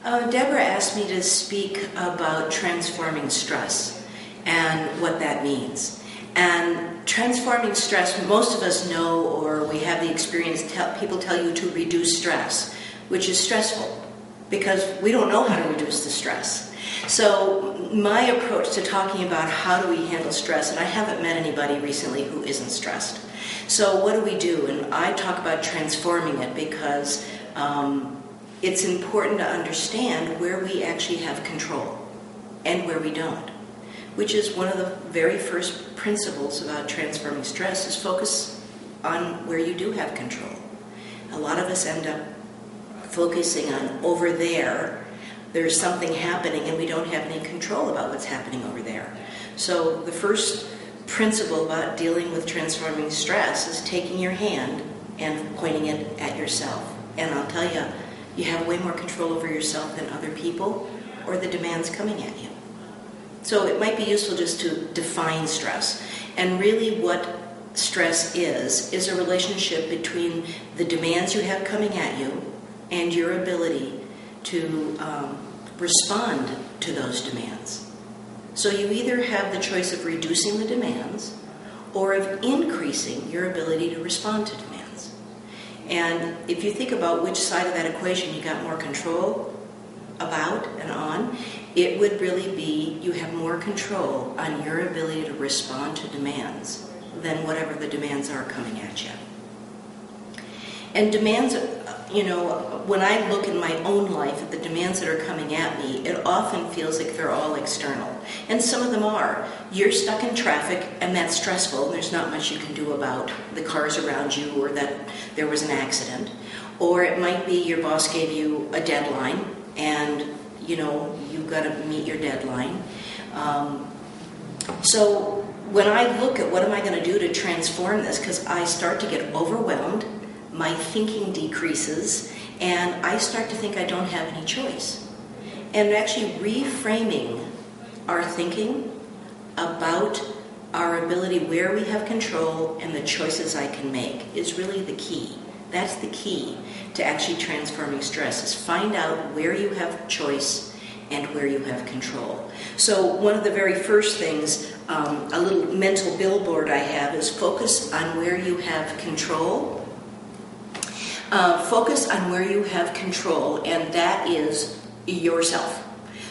Deborah asked me to speak about transforming stress and what that means. And transforming stress, most of us know, or we have the experience, people tell you to reduce stress, which is stressful because we don't know how to reduce the stress. So my approach to talking about how do we handle stress, and I haven't met anybody recently who isn't stressed. So what do we do? And I talk about transforming it because it's important to understand where we actually have control and where we don't, which is one of the very first principles about transforming stress, is focus on where you do have control. A lot of us end up focusing on over there. There's something happening and we don't have any control about what's happening over there. So the first principle about dealing with transforming stress is taking your hand and pointing it at yourself. And I'll tell you, you have way more control over yourself than other people or the demands coming at you. So it might be useful just to define stress. And really what stress is a relationship between the demands you have coming at you and your ability to respond to those demands. So you either have the choice of reducing the demands or of increasing your ability to respond to demands. And if you think about which side of that equation you got more control about and on, it would really be you have more control on your ability to respond to demands than whatever the demands are coming at you. And demands, when I look in my own life at the demands that are coming at me, it often feels like they're all external. And some of them are. You're stuck in traffic and that's stressful. There's not much you can do about the cars around you or that there was an accident. Or it might be your boss gave you a deadline and, you've got to meet your deadline. So when I look at what am I going to do to transform this, because I start to get overwhelmed, my thinking decreases, and I start to think I don't have any choice. And actually reframing our thinking about our ability, where we have control and the choices I can make, is really the key. That's the key to actually transforming stress, is find out where you have choice and where you have control. So one of the very first things, a little mental billboard I have, is focus on where you have control. Focus on where you have control, and that is yourself.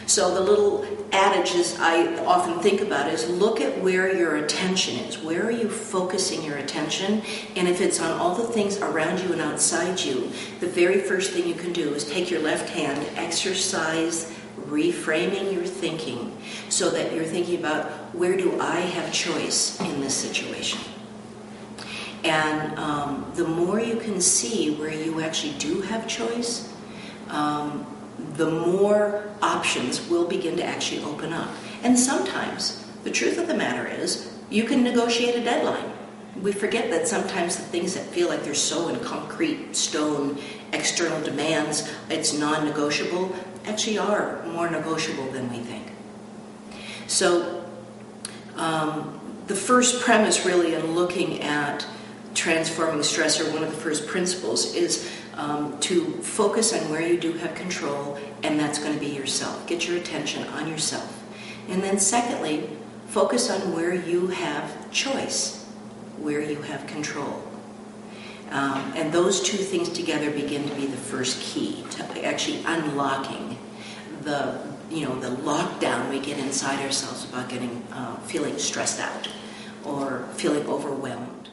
So the little adages I often think about is look at where your attention is. Where are you focusing your attention? And if it's on all the things around you and outside you, the very first thing you can do is take your left hand, exercise reframing your thinking so that you're thinking about where do I have choice in this situation. And the more you can see where you actually do have choice, the more options will begin to actually open up. And sometimes, the truth of the matter is, you can negotiate a deadline. We forget that sometimes the things that feel like they're so in concrete stone, external demands, it's non-negotiable, actually are more negotiable than we think. So, the first premise really in looking at transforming stress, or one of the first principles, is to focus on where you do have control, and that's going to be yourself. Get your attention on yourself. And then secondly, focus on where you have choice, where you have control. And those two things together begin to be the first key to actually unlocking the lockdown we get inside ourselves about feeling stressed out or feeling overwhelmed.